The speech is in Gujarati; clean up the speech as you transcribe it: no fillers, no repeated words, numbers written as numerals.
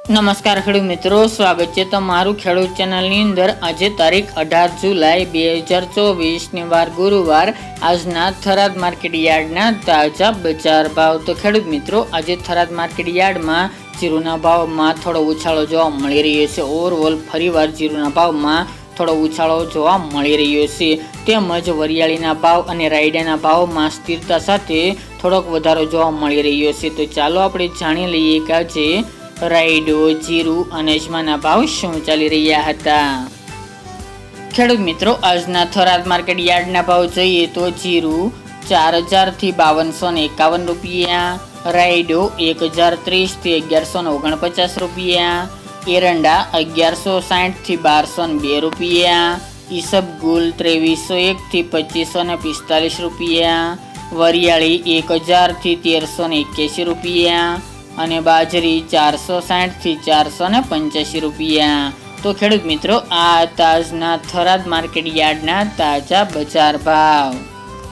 નમસ્કાર ખેડૂત મિત્રો, સ્વાગત છે તમારું ખેડૂત ચેનલની અંદર। આજે તારીખ 18 જુલાઈ 2024 વાર ગુરુવાર આજના થરાદ માર્કેટ યાર્ડના તાજા બજાર ભાવ। તો ખેડૂત મિત્રો, આજે થરાદ માર્કેટ યાર્ડમાં જીરુના ભાવમાં થોડો ઉછાળો જોવા મળી રહ્યો છે। ઓવરઓલ ફરીવાર જીરુના ભાવમાં થોડો ઉછાળો જોવા મળી રહ્યો છે, તેમજ વરિયાળીના ભાવ અને રાયડાના ભાવમાં સ્થિરતા સાથે થોડોક વધારો જોવા મળી રહ્યો છે। તો ચાલો આપણે જાણી લઈએ કે આજે રાયડો, જીરું અને અજમાના ભાવ શું ચાલી રહ્યા હતા। ખેડૂત મિત્રો, આજના થરાદ માર્કેટ યાર્ડના ભાવ જોઈએ તો જીરું 4000 થી 5251 રૂપિયા, રાયડો 1030 થી 1149 રૂપિયા, એરંડા 1160 થી 1202 રૂપિયા, ઈસબગુલ 2301 થી 2545 રૂપિયા, વરિયાળી 1000 થી 1381 રૂપિયા અને બાજરી 460 થી 485 રૂપિયા। તો ખેડૂત મિત્રો, આ તાજના થરાદ માર્કેટ યાર્ડના તાજા બજાર ભાવ।